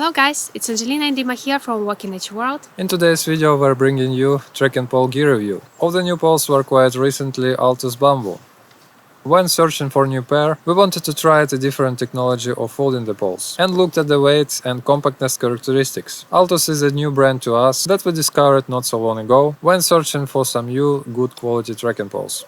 Hello guys, it's Angelina and Dima here from Walking Nature World. In today's video we're bringing you trekking pole gear review. All the new poles were quite recently Altus Bambu. When searching for new pair, we wanted to try a different technology of folding the poles and looked at the weight and compactness characteristics. Altus is a new brand to us that we discovered not so long ago when searching for some new good quality trekking poles.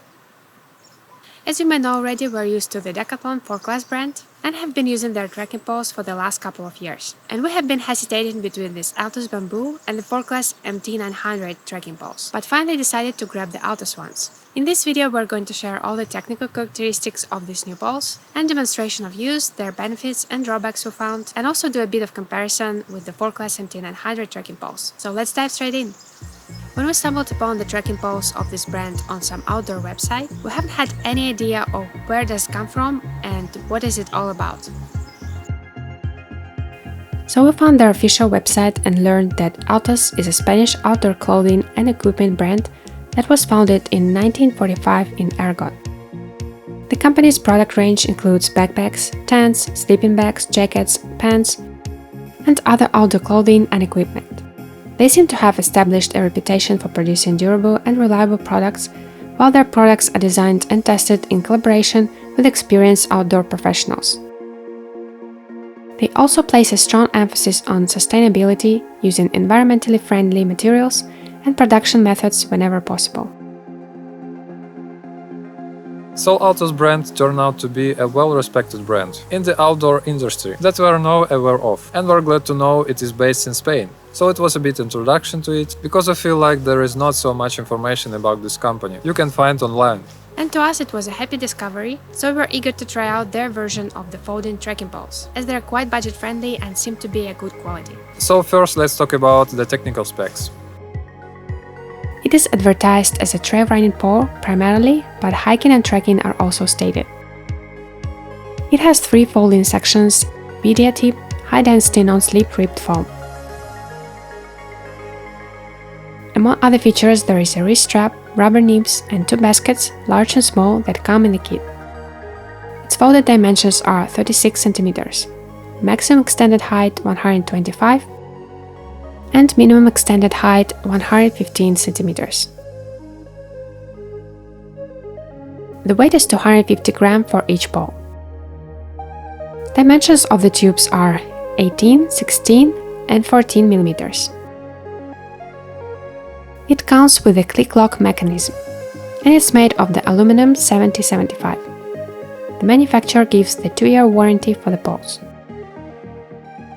As you may know already, we're used to the Decathlon Forclaz brand and have been using their trekking poles for the last couple of years. And we have been hesitating between this Altus Bambu and the Forclaz MT900 trekking poles, but finally decided to grab the Altus ones. In this video, we're going to share all the technical characteristics of these new poles and demonstration of use, their benefits and drawbacks we found, and also do a bit of comparison with the Forclaz MT900 trekking poles. So let's dive straight in. When we stumbled upon the trekking poles of this brand on some outdoor website, we haven't had any idea of where does it come from and what is it all about. So we found their official website and learned that Altus is a Spanish outdoor clothing and equipment brand that was founded in 1945 in Aragon. The company's product range includes backpacks, tents, sleeping bags, jackets, pants, and other outdoor clothing and equipment. They seem to have established a reputation for producing durable and reliable products, while their products are designed and tested in collaboration with experienced outdoor professionals. They also place a strong emphasis on sustainability, using environmentally friendly materials and production methods whenever possible. So Altus brand turned out to be a well-respected brand in the outdoor industry that we are now aware of, and we're glad to know it is based in Spain. So it was a bit introduction to it, because I feel like there is not so much information about this company you can find online. And to us it was a happy discovery, so we were eager to try out their version of the folding trekking poles, as they're quite budget-friendly and seem to be a good quality. So first let's talk about the technical specs. It is advertised as a trail running pole primarily, but hiking and trekking are also stated. It has 3 folding sections, media tip, high-density non-slip ribbed foam. Among other features, there is a wrist strap, rubber nibs, and 2 baskets, large and small, that come in the kit. Its folded dimensions are 36 cm, maximum extended height 125 and minimum extended height 115 cm. The weight is 250 grams for each pole. Dimensions of the tubes are 18, 16 and 14 mm. It comes with a click-lock mechanism and is made of the aluminum 7075. The manufacturer gives the 2-year warranty for the poles.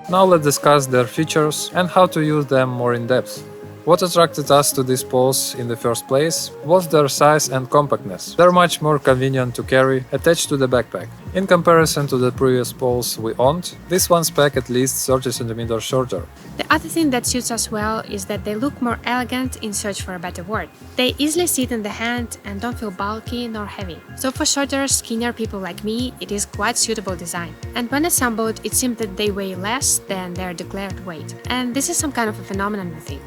Now let's discuss their features and how to use them more in depth. What attracted us to these poles in the first place was their size and compactness. They're much more convenient to carry attached to the backpack. In comparison to the previous poles we owned, this one's pack at least 30 cm shorter. The other thing that suits us well is that they look more elegant, in search for a better word. They easily sit in the hand and don't feel bulky nor heavy. So for shorter, skinnier people like me, it is quite suitable design. And when assembled, it seems that they weigh less than their declared weight. And this is some kind of a phenomenon, I think.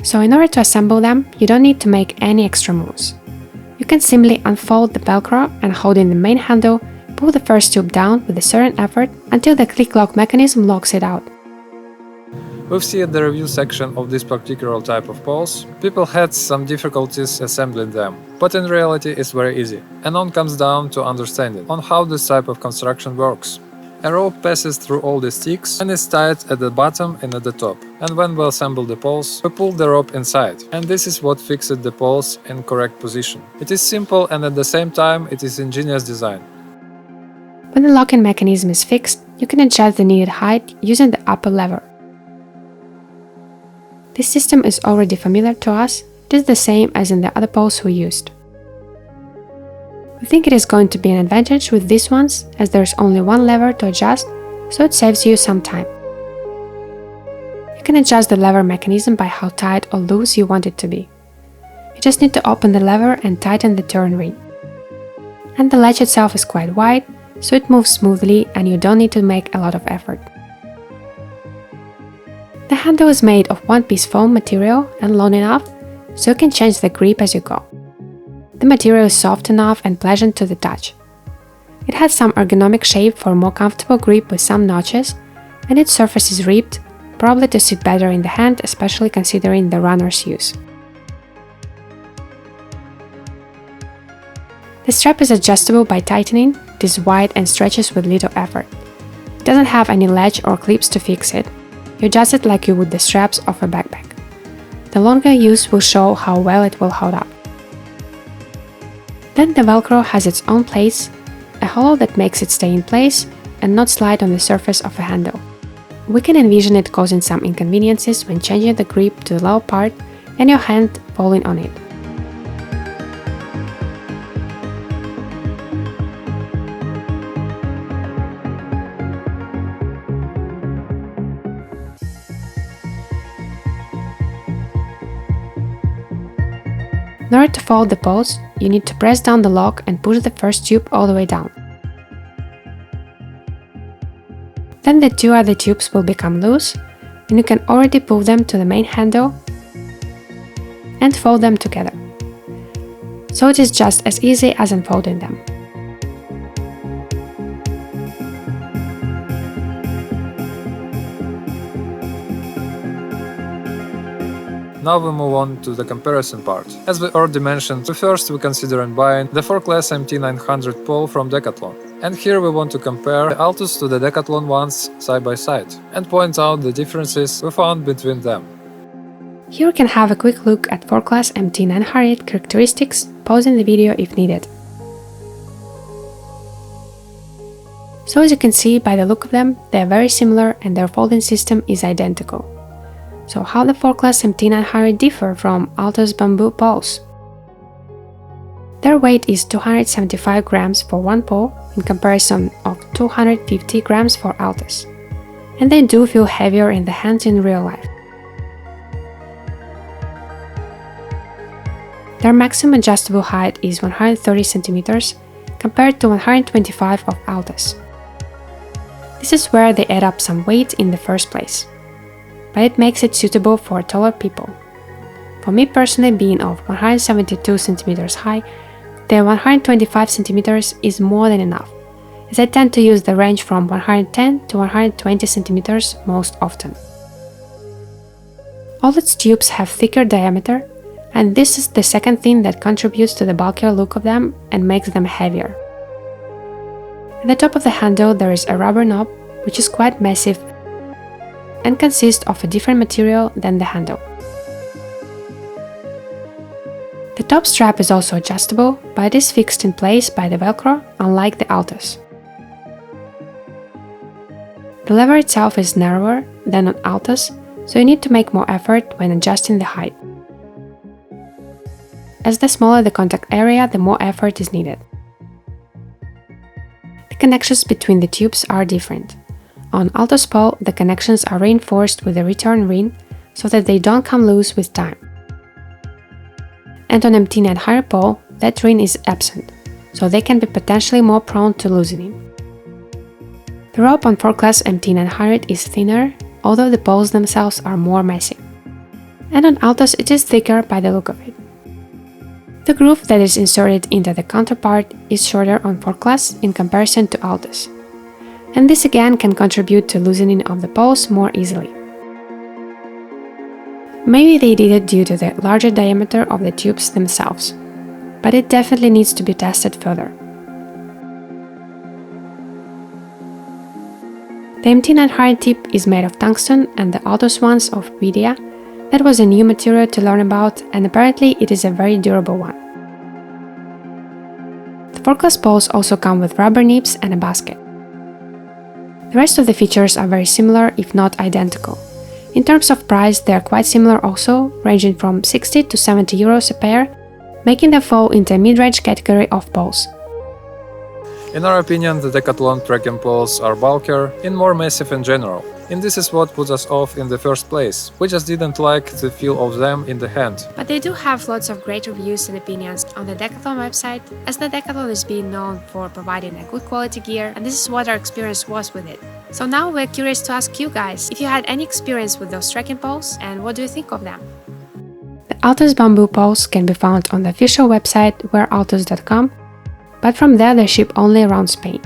So in order to assemble them, you don't need to make any extra moves. You can simply unfold the Velcro and, holding the main handle, pull the first tube down with a certain effort until the click-lock mechanism locks it out. We've seen the review section of this particular type of poles. People had some difficulties assembling them, but in reality it's very easy. And all comes down to understanding on how this type of construction works. A rope passes through all the sticks and is tied at the bottom and at the top. And when we assemble the poles, we pull the rope inside. And this is what fixes the poles in correct position. It is simple, and at the same time it is ingenious design. When the locking mechanism is fixed, you can adjust the needed height using the upper lever. This system is already familiar to us. It is the same as in the other poles we used. We think it is going to be an advantage with these ones, as there is only one lever to adjust, so it saves you some time. You can adjust the lever mechanism by how tight or loose you want it to be. You just need to open the lever and tighten the turn ring. And the latch itself is quite wide, so it moves smoothly and you don't need to make a lot of effort. The handle is made of one-piece foam material and long enough, so you can change the grip as you go. The material is soft enough and pleasant to the touch. It has some ergonomic shape for a more comfortable grip with some notches, and its surface is ribbed, probably to sit better in the hand, especially considering the runner's use. The strap is adjustable by tightening. It is wide and stretches with little effort. It doesn't have any latch or clips to fix it. You adjust it like you would the straps of a backpack. The longer use will show how well it will hold up. Then the Velcro has its own place, a hollow that makes it stay in place and not slide on the surface of a handle. We can envision it causing some inconveniences when changing the grip to the lower part and your hand falling on it. In order to fold the poles, you need to press down the lock and push the first tube all the way down. Then the two other tubes will become loose, and you can already pull them to the main handle and fold them together. So it is just as easy as unfolding them. Now we move on to the comparison part. As we already mentioned, first we consider buying the Forclaz MT900 pole from Decathlon. And here we want to compare the Altus to the Decathlon ones side by side and point out the differences we found between them. Here we can have a quick look at Forclaz MT900 characteristics, pausing the video if needed. So as you can see by the look of them, they are very similar and their folding system is identical. So how the Forclaz MT900 differ from Altus Bambu poles? Their weight is 275 grams for one pole in comparison of 250 grams for Altus, and they do feel heavier in the hands in real life. Their maximum adjustable height is 130 cm compared to 125 of Altus. This is where they add up some weight in the first place, but it makes it suitable for taller people. For me personally, being of 172 cm high, the 125 cm is more than enough, as I tend to use the range from 110 to 120 cm most often. All its tubes have thicker diameter, and this is the second thing that contributes to the bulkier look of them and makes them heavier. At the top of the handle there is a rubber knob, which is quite massive and consists of a different material than the handle. The top strap is also adjustable, but it is fixed in place by the Velcro, unlike the Altus. The lever itself is narrower than on Altus, so you need to make more effort when adjusting the height. As the smaller the contact area, the more effort is needed. The connections between the tubes are different. On Altus pole, the connections are reinforced with a return ring so that they don't come loose with time. And on MT900 pole, that ring is absent, so they can be potentially more prone to loosening. The rope on Forclaz MT900 is thinner, although the poles themselves are more messy. And on Altus it is thicker by the look of it. The groove that is inserted into the counterpart is shorter on Forclaz in comparison to Altus, and this again can contribute to loosening of the poles more easily. Maybe they did it due to the larger diameter of the tubes themselves, but it definitely needs to be tested further. The MT900 tip is made of tungsten and the Altus ones of Widia. That was a new material to learn about, and apparently it is a very durable one. The Forclaz poles also come with rubber nibs and a basket. The rest of the features are very similar, if not identical. In terms of price, they are quite similar also, ranging from 60 to 70 euros a pair, making them fall into a mid-range category of poles. In our opinion, the Decathlon trekking poles are bulkier and more massive in general, and this is what put us off in the first place. We just didn't like the feel of them in the hand. But they do have lots of great reviews and opinions on the Decathlon website, as the Decathlon is being known for providing a good quality gear, and this is what our experience was with it. So now we're curious to ask you guys if you had any experience with those trekking poles and what do you think of them? The Altus Bambu poles can be found on the official website wearaltus.com, but from there they ship only around Spain.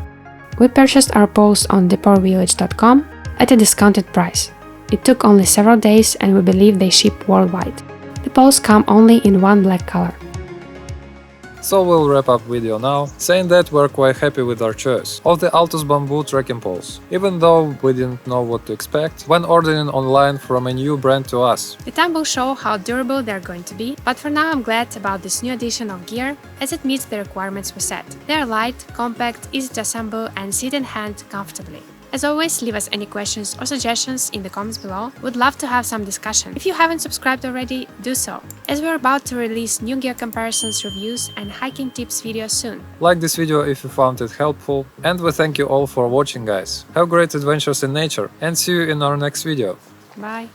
We purchased our poles on deportvillage.com, at a discounted price. It took only several days and we believe they ship worldwide. The poles come only in one black color. So we'll wrap up video now, saying that we're quite happy with our choice of the Altus Bambu trekking poles, even though we didn't know what to expect when ordering online from a new brand to us. The time will show how durable they're going to be, but for now I'm glad about this new addition of gear as it meets the requirements we set. They're light, compact, easy to assemble and sit in hand comfortably. As always, leave us any questions or suggestions in the comments below. We'd love to have some discussion. If you haven't subscribed already, do so, as we're about to release new gear comparisons, reviews and hiking tips videos soon. Like this video if you found it helpful, and we thank you all for watching, guys. Have great adventures in nature and see you in our next video. Bye!